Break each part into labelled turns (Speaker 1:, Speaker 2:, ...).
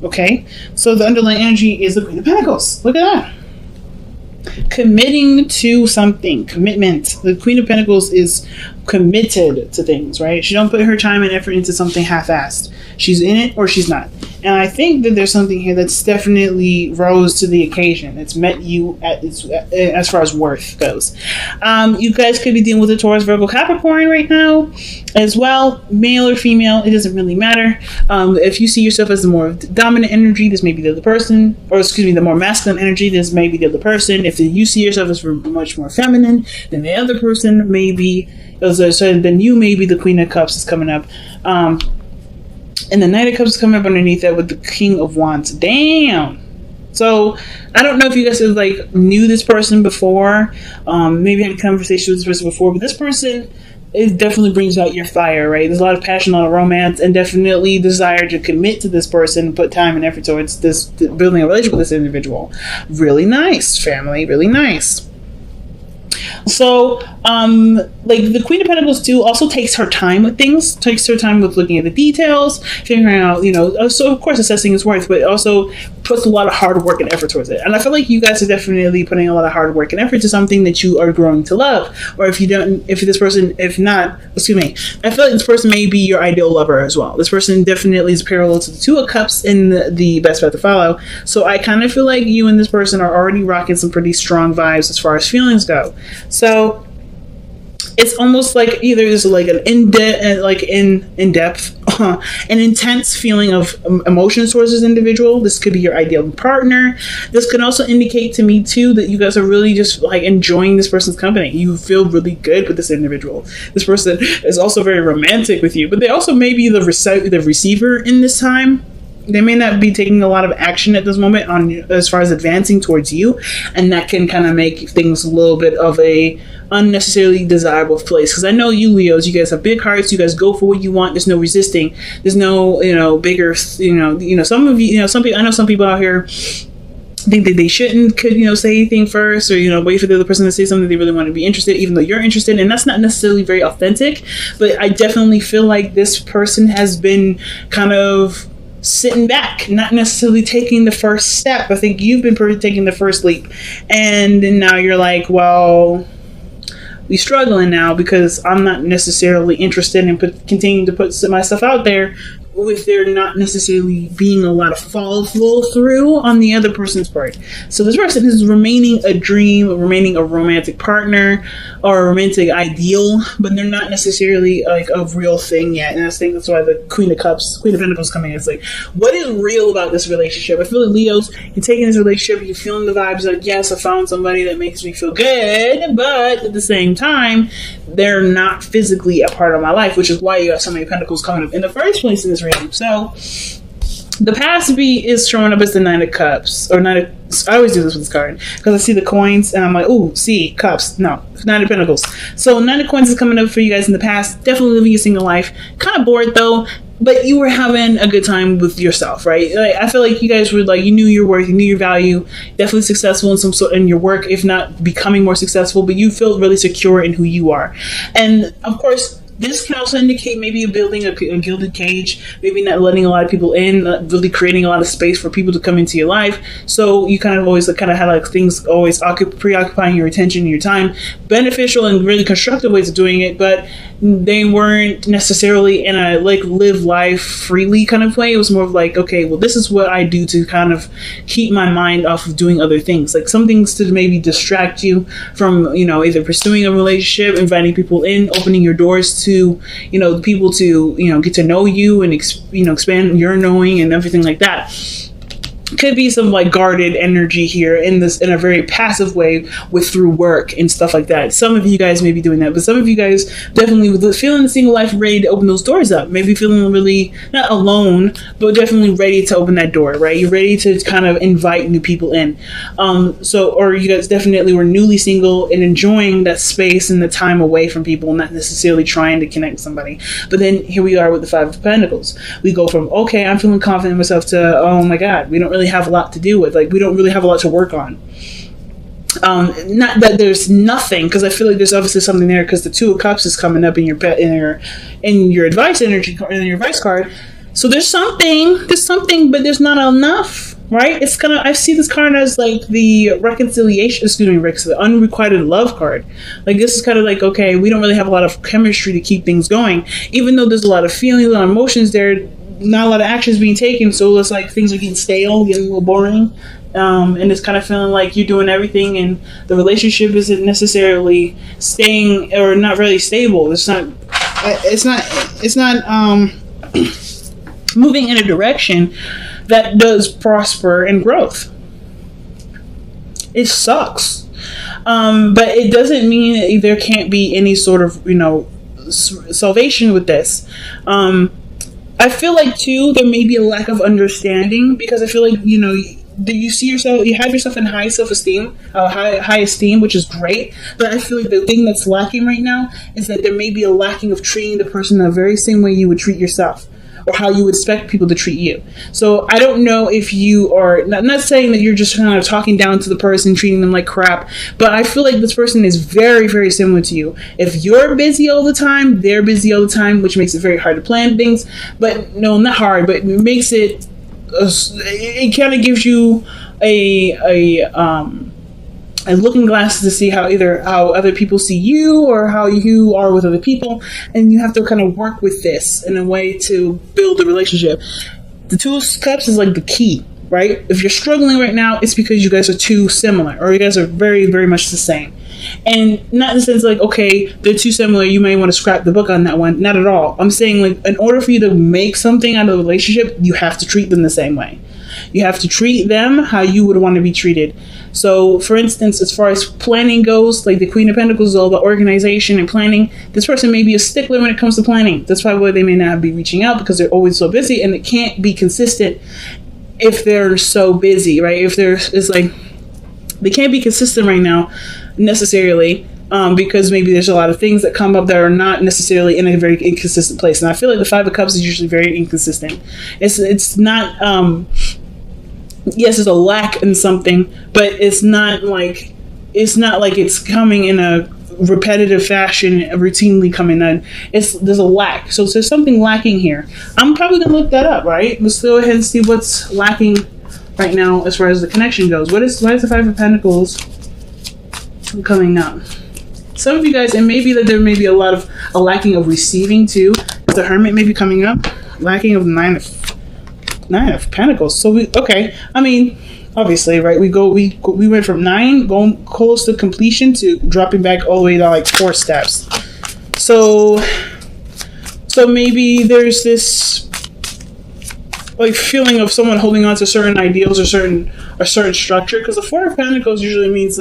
Speaker 1: Okay, so the underlying energy is the Queen of Pentacles. Look at that. Committing to something. Commitment. The Queen of Pentacles is committed to things, right? She don't put her time and effort into something half-assed. She's in it or she's not. And I think that there's something here that's definitely rose to the occasion. It's met you at its, as far as worth goes. You guys could be dealing with a Taurus, Virgo, Capricorn right now as well. Male or female, it doesn't really matter. If you see yourself as the more dominant energy, this may be the other person. Or excuse me, the more masculine energy, this may be the other person. If you see yourself as much more feminine, then the other person may be, so then you may be the Queen of Cups is coming up. And the Knight of Cups is coming up underneath that with the King of Wands. Damn. So I don't know if you guys have, like, knew this person before. Maybe had a conversation with this person before. But this person, it definitely brings out your fire, right? There's a lot of passion, a lot of romance, and definitely desire to commit to this person and put time and effort towards this, building a relationship with this individual. Really nice, family. Really nice. So, like, the Queen of Pentacles too also takes her time with things, takes her time with looking at the details, figuring out, so of course assessing its worth, but also puts a lot of hard work and effort towards it. And I feel like you guys are definitely putting a lot of hard work and effort to something that you are growing to love. Or if not, excuse me, I feel like this person may be your ideal lover as well. This person definitely is parallel to the Two of Cups in the best path to follow. So I kind of feel like you and this person are already rocking some pretty strong vibes as far as feelings go. So it's almost like either there's like an in-depth, an intense feeling of emotions towards this individual. This could be your ideal partner. This could also indicate to me too that you guys are really just like enjoying this person's company. You feel really good with this individual. This person is also very romantic with you, but they also may be the receiver in this time. They may not be taking a lot of action at this moment on as far as advancing towards you, and that can kind of make things a little bit of a unnecessarily desirable place. Because I know you Leos, you guys have big hearts. You guys go for what you want. There's no resisting. There's no bigger some of you some people. I know some people out here think that they shouldn't say anything first, or wait for the other person to say something they really want to be interested, even though you're interested, and that's not necessarily very authentic. But I definitely feel like this person has been kind of sitting back, not necessarily taking the first step. I think you've been taking the first leap, and then now you're like, well, we struggling now because I'm not necessarily interested in continuing to put myself out there with there not necessarily being a lot of follow through on the other person's part. So this person is remaining a dream, remaining a romantic partner or a romantic ideal, but they're not necessarily like a real thing yet. And I think that's why the Queen of Pentacles coming in. It's like, what is real about this relationship? I feel like Leos, you're taking this relationship, you're feeling the vibes like, yes, I found somebody that makes me feel good, but at the same time, they're not physically a part of my life, which is why you got so many Pentacles coming up in the first place in this reading. So the past B is showing up as the Nine of Cups, or I always do this with this card because I see the coins and I'm like, ooh, see, cups. No, Nine of Pentacles. So Nine of Coins is coming up for you guys in the past. Definitely living a single life. Kind of bored though, but you were having a good time with yourself, right? Like, I feel like you guys were like, you knew your worth, you knew your value, definitely successful in some sort in your work, if not becoming more successful, but you feel really secure in who you are. And of course, this can also indicate maybe you're building a gilded cage, maybe not letting a lot of people in, not really creating a lot of space for people to come into your life. So you kind of always had like things always preoccupying your attention and your time. Beneficial and really constructive ways of doing it, but they weren't necessarily in a like live life freely kind of way. It was more of like, okay, well, this is what I do to kind of keep my mind off of doing other things, like some things to maybe distract you from either pursuing a relationship, inviting people in, opening your doors to people to get to know you and expand your knowing and everything like that. Could be some like guarded energy here in a very passive way through work and stuff like that. Some of you guys may be doing that, but some of you guys definitely with feeling the single life, ready to open those doors up. Maybe feeling really not alone, but definitely ready to open that door, right? You're ready to kind of invite new people in. Or you guys definitely were newly single and enjoying that space and the time away from people, not necessarily trying to connect with somebody. But then here we are with the Five of Pentacles. We go from, okay, I'm feeling confident in myself to, oh my God, we don't really have a lot to do with, like we don't really have a lot to work on. Not that there's nothing, because I feel like there's obviously something there, because the Two of Cups is coming up in your advice energy, in your advice card. So there's something, but there's not enough, right? It's kind of, I see this card as like the reconciliation, excuse me, Rick, so the unrequited love card. Like this is kind of like, okay, we don't really have a lot of chemistry to keep things going, even though there's a lot of feelings, a lot of emotions there, not a lot of actions being taken. So it's like things are getting stale, getting a little boring. And it's kind of feeling like you're doing everything and the relationship isn't necessarily staying or not really stable. It's not moving in a direction that does prosper and growth. It sucks. But it doesn't mean that there can't be any sort of, salvation with this. I feel like too, there may be a lack of understanding because I feel like, you see yourself, you have yourself in high self-esteem, high esteem, which is great. But I feel like the thing that's lacking right now is that there may be a lacking of treating the person the very same way you would treat yourself, or how you would expect people to treat you. So I don't know if you are, not saying that you're just kind of talking down to the person, treating them like crap, but I feel like this person is very, very similar to you. If you're busy all the time, they're busy all the time, which makes it very hard to plan things. But no, not hard, but it makes it, it kind of gives you a looking glass to see how other people see you or how you are with other people, and you have to kind of work with this in a way to build a relationship. The Two of Cups is like the key, right? If you're struggling right now, it's because you guys are too similar, or you guys are very, very much the same. And not in the sense like, okay, they're too similar, you may want to scrap the book on that one. Not at all. I'm saying like, in order for you to make something out of the relationship, you have to treat them the same way. You have to treat them how you would want to be treated. So, for instance, as far as planning goes, like the Queen of Pentacles is all about organization and planning. This person may be a stickler when it comes to planning. That's why they may not be reaching out, because they're always so busy, and it can't be consistent if they're so busy, right? It's like they can't be consistent right now necessarily, because maybe there's a lot of things that come up that are not necessarily in a very inconsistent place. And I feel like the Five of Cups is usually very inconsistent. It's not, yes, there's a lack in something, but it's not like it's coming in a repetitive fashion, routinely coming in. There's a lack. So there's something lacking here. I'm probably gonna look that up, right? Let's go ahead and see what's lacking right now as far as the connection goes. Why is the Five of Pentacles coming up? Some of you guys, and maybe that there may be a lacking of receiving too. The Hermit may be coming up, lacking of Nine of Pentacles. So I mean, obviously, right? We went from 9 going close to completion to dropping back all the way to like 4 steps. So maybe there's this like feeling of someone holding on to certain ideals or certain structure, because the Four of Pentacles usually means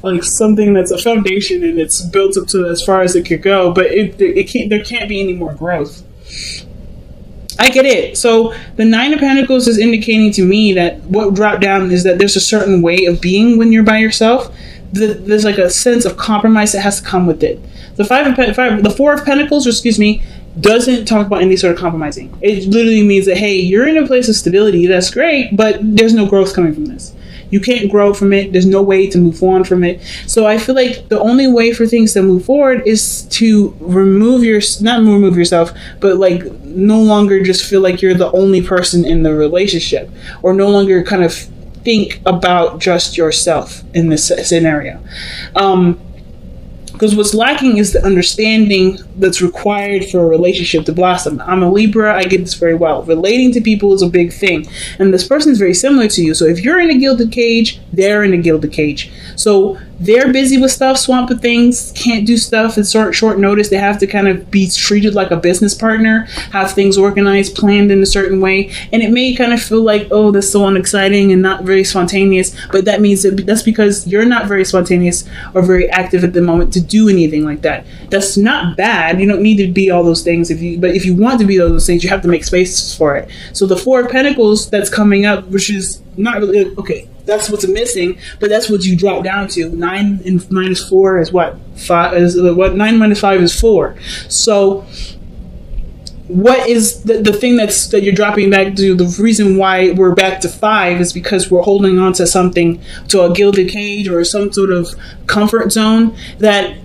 Speaker 1: like something that's a foundation and it's built up to as far as it could go, but there can't be any more growth. I get it. So the Nine of Pentacles is indicating to me that what dropped down is that there's a certain way of being when you're by yourself. There's like a sense of compromise that has to come with it. The Four of Pentacles, doesn't talk about any sort of compromising. It literally means that, hey, you're in a place of stability. That's great, but there's no growth coming from this. You can't grow from it. There's no way to move on from it. So I feel like the only way for things to move forward is to not remove yourself, but like no longer just feel like you're the only person in the relationship, or no longer kind of think about just yourself in this scenario. Because what's lacking is the understanding that's required for a relationship to blossom. I'm a Libra, I get this very well. Relating to people is a big thing. And this person is very similar to you. So if you're in a gilded cage, they're in a gilded cage. So they're busy with stuff, swamped with things, can't do stuff at short notice. They have to kind of be treated like a business partner, have things organized, planned in a certain way. And it may kind of feel like, oh, that's so unexciting and not very spontaneous. But that means that's because you're not very spontaneous or very active at the moment to do anything like that. That's not bad. You don't need to be all those things. But if you want to be those things, you have to make space for it. So the Four of Pentacles that's coming up, which is not really, okay, that's what's missing, but that's what you drop down to. 9 and minus 4 is what? 9 minus 5 is 4. So what is the thing that you're dropping back to? The reason why we're back to 5 is because we're holding on to something, to a gilded cage or some sort of comfort zone that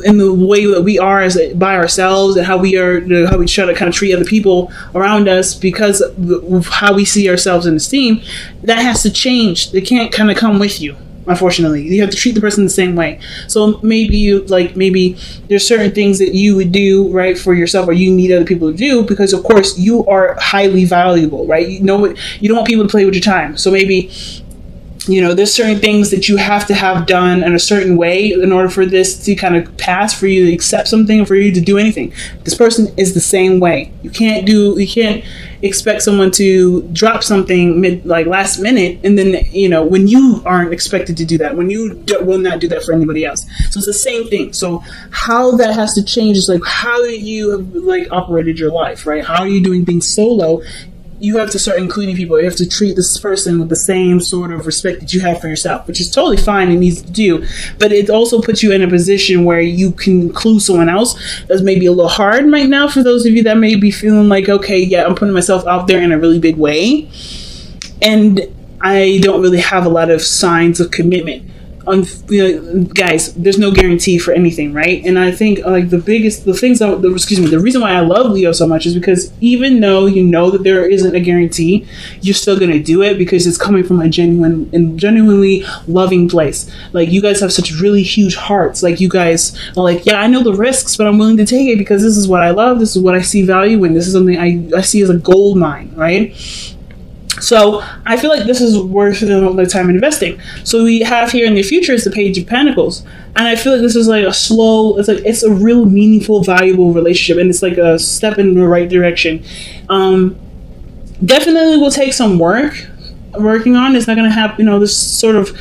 Speaker 1: in the way that we are as by ourselves, and how we try to kind of treat other people around us because of how we see ourselves in esteem, that has to change. They can't kind of come with you. Unfortunately, you have to treat the person the same way. So maybe there's certain things that you would do right for yourself, or you need other people to do, because of course you are highly valuable, right? You know what, you don't want people to play with your time. So maybe, there's certain things that you have to have done in a certain way in order for this to kind of pass, for you to accept something, for you to do anything. This person is the same way. You can't expect someone to drop something last minute, and then when you aren't expected to do that, when you will not do that for anybody else. So it's the same thing. So how that has to change is how you have operated your life, right? How are you doing things solo? You have to start including people. You have to treat this person with the same sort of respect that you have for yourself, which is totally fine and needs to do. But it also puts you in a position where you can include someone else. That's maybe a little hard right now for those of you that may be feeling like, okay, yeah, I'm putting myself out there in a really big way, and I don't really have a lot of signs of commitment. Guys, there's no guarantee for anything, right? And I think the reason why I love Leo so much is because even though you know that there isn't a guarantee, you're still gonna do it because it's coming from a genuine and genuinely loving place. You guys have such really huge hearts. You guys are yeah, I know the risks, but I'm willing to take it because this is what I love, this is what I see value in, this is something I see as a gold mine, right? So I feel like this is worth the time investing. So we have here in the future is the Page of Pentacles, and I feel like this is it's a real meaningful, valuable relationship, and it's a step in the right direction. Definitely will take some working on. It's not gonna have this sort of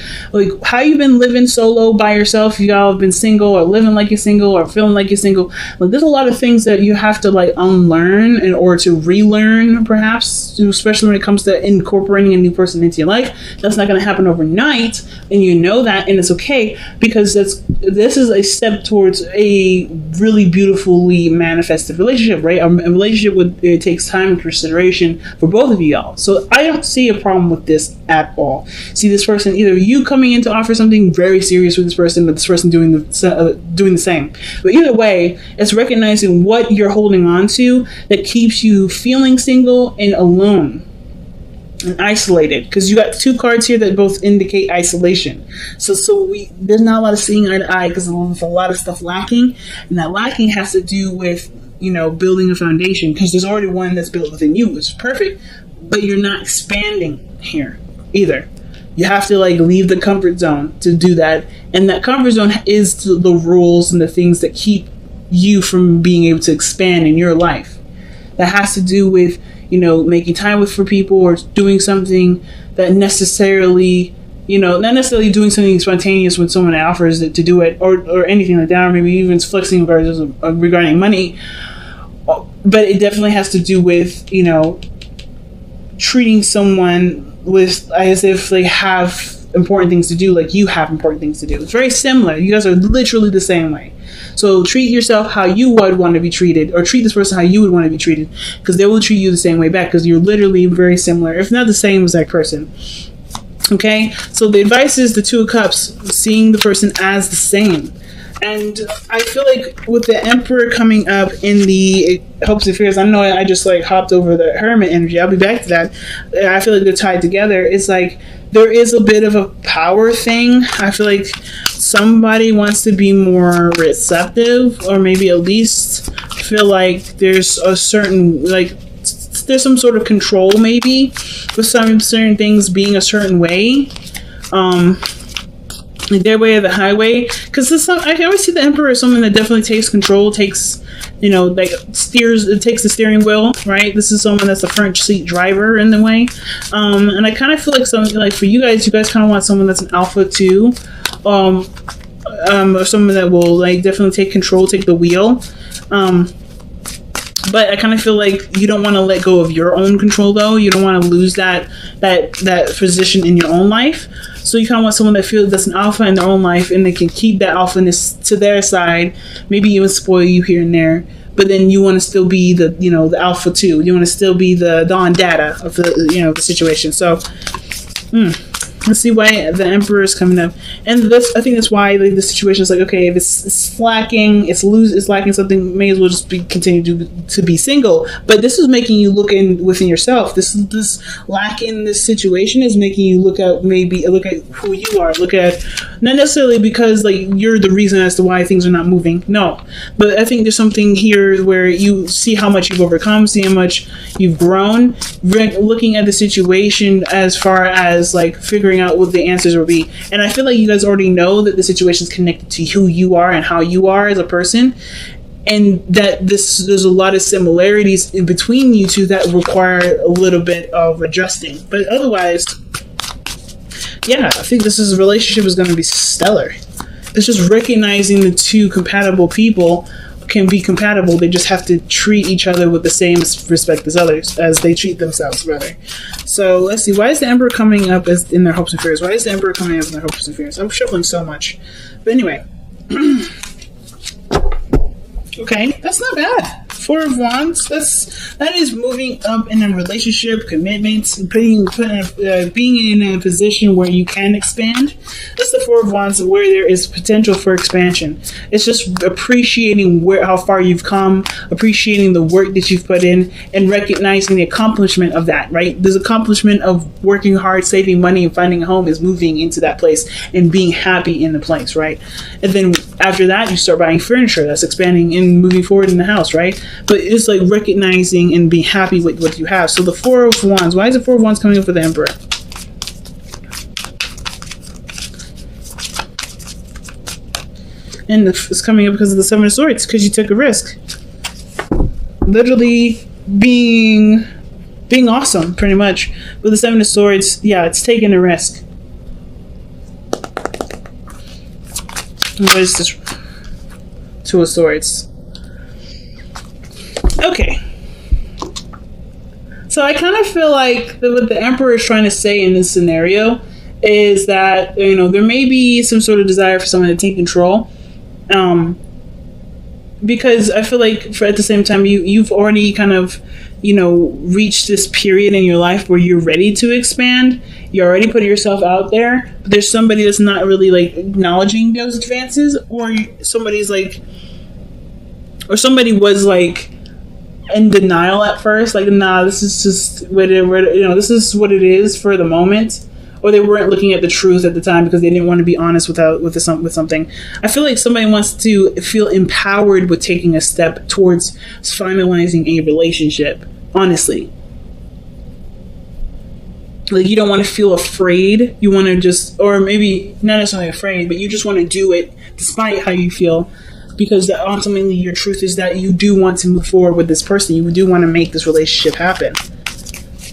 Speaker 1: how you've been living solo by yourself. Y'all have been single, or living like you're single, or feeling like you're single. There's a lot of things that you have to unlearn in order to relearn, perhaps, especially when it comes to incorporating a new person into your life. That's not gonna happen overnight, and you know that, and it's okay, because this is a step towards a really beautifully manifested relationship, right? A relationship it takes time and consideration for both of y'all. So I don't see a problem with this at all. See this person, either you coming in to offer something very serious with this person, but this person doing the same. But either way, it's recognizing what you're holding on to that keeps you feeling single and alone and isolated, because you got two cards here that both indicate isolation. So there's not a lot of seeing eye to eye because there's a lot of stuff lacking, and that lacking has to do with building a foundation, because there's already one that's built within you, which is perfect, but you're not expanding here either. You have to leave the comfort zone to do that, and that comfort zone is the rules and the things that keep you from being able to expand in your life. That has to do with making time for people, or doing something that necessarily not necessarily doing something spontaneous when someone offers it to do it, or anything like that, or maybe even flexing regarding money. But it definitely has to do with treating someone as if they have important things to do, like you have important things to do. It's very similar. You guys are literally the same way. So treat yourself how you would want to be treated, or treat this person how you would want to be treated, because they will treat you the same way back, because you're literally very similar, if not the same as that person. Okay, so the advice is the Two of Cups, seeing the person as the same. And I feel like with the Emperor coming up in the Hopes and Fears, I know I just hopped over the Hermit energy. I'll be back to that. I feel like they're tied together. It's there is a bit of a power thing. I feel like somebody wants to be more receptive, or maybe at least feel like there's a certain there's some sort of control, maybe, with some certain things being a certain way. Their way or the highway, because I always see the Emperor as someone that definitely takes control, takes takes the steering wheel, right? This is someone that's a front seat driver in the way, and I kind of feel like something for you guys kind of want someone that's an alpha too, or someone that will definitely take control, take the wheel. But I kind of feel like you don't want to let go of your own control, though. You don't want to lose that position in your own life. So you kind of want someone that feels that's an alpha in their own life, and they can keep that alphaness to their side, maybe even spoil you here and there. But then you want to still be the the alpha too. You want to still be the Don Dada of the the situation. So Let's see why the Emperor is coming up, and this I think that's why like, the situation is like, okay, if it's slacking, it's lacking something, may as well just continue to be single. But this is making you look within yourself. This lack in this situation is making you look at who you are. Look at, not necessarily because like you're the reason as to why things are not moving. No, but I think there's something here where you see how much you've overcome, see how much you've grown, looking at the situation as far as like figuring out what the answers will be. And I feel like you guys already know that the situation is connected to who you are and how you are as a person, and that there's a lot of similarities in between you two that require a little bit of adjusting. But otherwise, yeah, I think this relationship is going to be stellar. It's just recognizing the two compatible people can be compatible. They just have to treat each other with the same respect as others, as they treat themselves, rather. So let's see. Why is the Emperor coming up as in their hopes and fears? Why is the Emperor coming up in their hopes and fears? I'm shuffling so much. But anyway. Okay, that's not bad. Four of Wands. That is moving up in a relationship, commitments, being in a position where you can expand. That's the Four of Wands, where there is potential for expansion. It's just appreciating how far you've come, appreciating the work that you've put in, and recognizing the accomplishment of that. Right? This accomplishment of working hard, saving money, and finding a home is moving into that place and being happy in the place. Right? And then after that, you start buying furniture. That's expanding and moving forward in the house. Right? But it's like recognizing and being happy with what you have. So the Four of Wands. Why is the Four of Wands coming up for the Emperor? And it's coming up because of the Seven of Swords, because you took a risk. Literally being awesome, pretty much. With the Seven of Swords, yeah, it's taking a risk. What is this? Two of Swords. Okay. So I kind of feel like what the Emperor is trying to say in this scenario is that, you know, there may be some sort of desire for someone to take control. Because I feel like at the same time, you've already kind of, you know, reached this period in your life where you're ready to expand. You already put yourself out there, but there's somebody that's not really like acknowledging those advances, or somebody was like in denial at first, like, nah, this is just this is what it is for the moment. Or they weren't looking at the truth at the time because they didn't want to be honest with something. I feel like somebody wants to feel empowered with taking a step towards finalizing a relationship, honestly. Like, you don't want to feel afraid. You want to just, or maybe not necessarily afraid, but you just want to do it despite how you feel. Because ultimately your truth is that you do want to move forward with this person. You do want to make this relationship happen.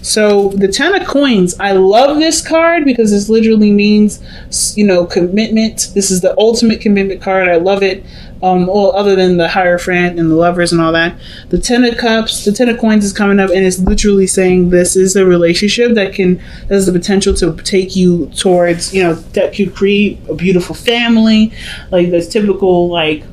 Speaker 1: So the Ten of Coins, I love this card because this literally means, you know, commitment. This is the ultimate commitment card. I love it. Well, other than the Hierophant and the Lovers and all that. The Ten of Cups, the Ten of Coins is coming up, and it's literally saying this is a relationship that has the potential to take you towards, you know, that could create a beautiful family, like this typical, like,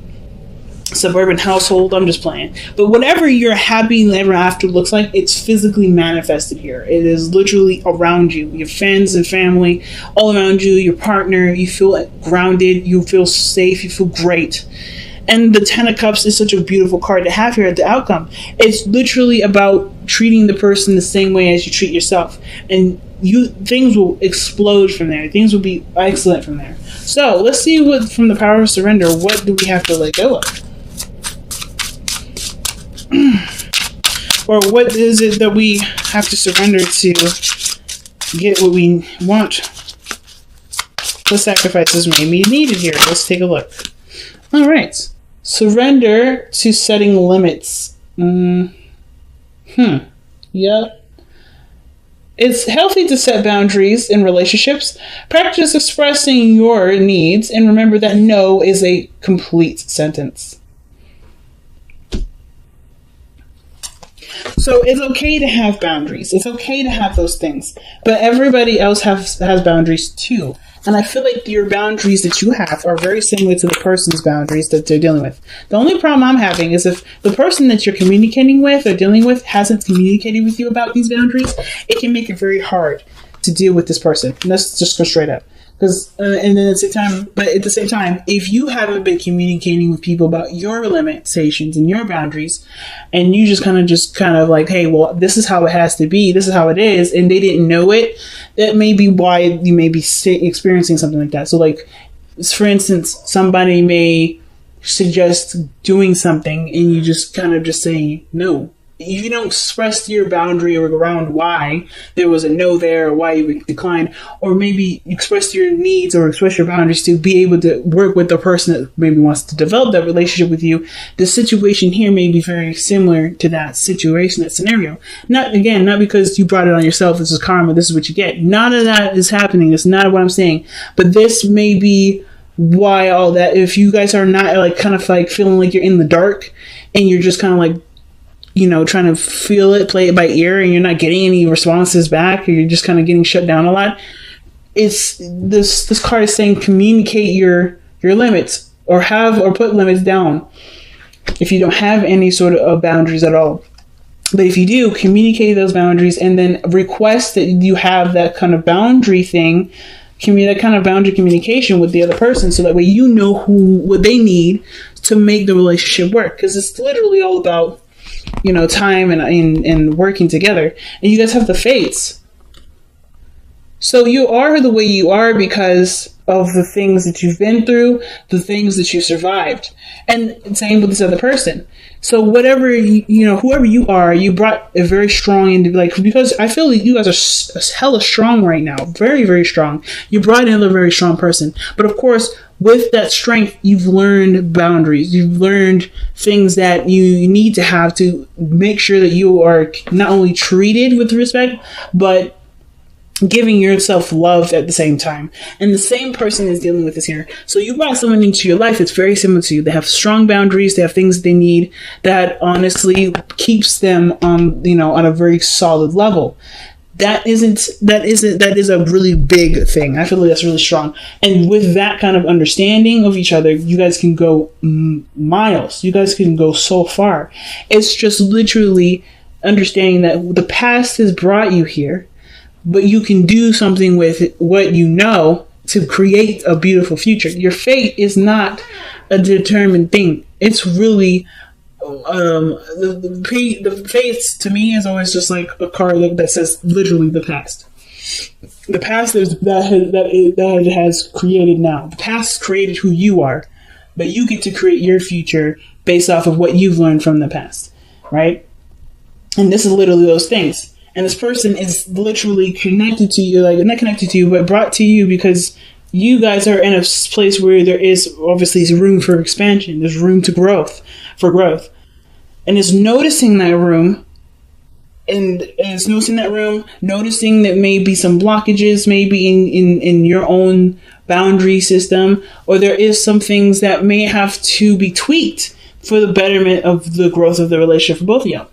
Speaker 1: suburban household. I'm just playing, but whatever your happy ever after looks like, it's physically manifested here. It is literally around you, your friends and family all around you, your partner. You feel grounded, you feel safe, you feel great. And the Ten of Cups is such a beautiful card to have here at the outcome. It's literally about treating the person the same way as you treat yourself, and things will explode from there. Things will be excellent from there. So let's see what, from the Power of Surrender, what do we have to let go of? Or what is it that we have to surrender to get what we want? What sacrifices may be needed here? Let's take a look. All right. Surrender to setting limits. Yep. It's healthy to set boundaries in relationships. Practice expressing your needs, and remember that no is a complete sentence. So it's okay to have boundaries. It's okay to have those things. But everybody else has boundaries too. And I feel like your boundaries that you have are very similar to the person's boundaries that they're dealing with. The only problem I'm having is if the person that you're communicating with or dealing with hasn't communicated with you about these boundaries, it can make it very hard to deal with this person. And let's just go straight up. Because, and then at the same time, if you haven't been communicating with people about your limitations and your boundaries, and you just kind of like, hey, well, this is how it has to be, this is how it is, and they didn't know it, that may be why you may be experiencing something like that. So, like, for instance, somebody may suggest doing something, and you just kind of just say no. You don't express your boundary around why there was a no there, or why you declined, or maybe express your needs or express your boundaries to be able to work with the person that maybe wants to develop that relationship with you. The situation here may be very similar to that situation, that scenario. Not because you brought it on yourself, this is karma, this is what you get. None of that is happening. It's not what I'm saying. But this may be why all that, if you guys are not like kind of like feeling like you're in the dark and you're just kind of like, you know, trying to feel it, play it by ear, and you're not getting any responses back, or you're just kind of getting shut down a lot. It's this card is saying communicate your limits, or put limits down if you don't have any sort of boundaries at all. But if you do, communicate those boundaries, and then request that you have that kind of boundary thing, that kind of boundary communication with the other person, so that way you know what they need to make the relationship work. Because it's literally all about, you know, time and working together. And you guys have the fates. So you are the way you are because of the things that you've been through, the things that you survived. And same with this other person. So whatever, whoever you are, you brought a very strong, because I feel like you guys are hella strong right now. Very, very strong. You brought in a very strong person. But of course, with that strength, you've learned boundaries. You've learned things that you need to have to make sure that you are not only treated with respect, but giving yourself love at the same time. And the same person is dealing with this here. So you brought someone into your life that's very similar to you. They have strong boundaries. They have things they need that honestly keeps them on a very solid level. That is a really big thing. I feel like that's really strong. And with that kind of understanding of each other, you guys can go miles. You guys can go so far. It's just literally understanding that the past has brought you here, but you can do something with what you know to create a beautiful future. Your fate is not a determined thing. It's really the fates to me is always just like a card that says literally the past. The past that has created now. The past created who you are, but you get to create your future based off of what you've learned from the past, right? And this is literally those things. And this person is literally connected to you, like not connected to you, but brought to you because you guys are in a place where there is obviously room for expansion. There's room for growth. And it's noticing that room, and it's noticing that room, noticing that maybe some blockages, maybe in your own boundary system, or there is some things that may have to be tweaked for the betterment of the growth of the relationship for both of you.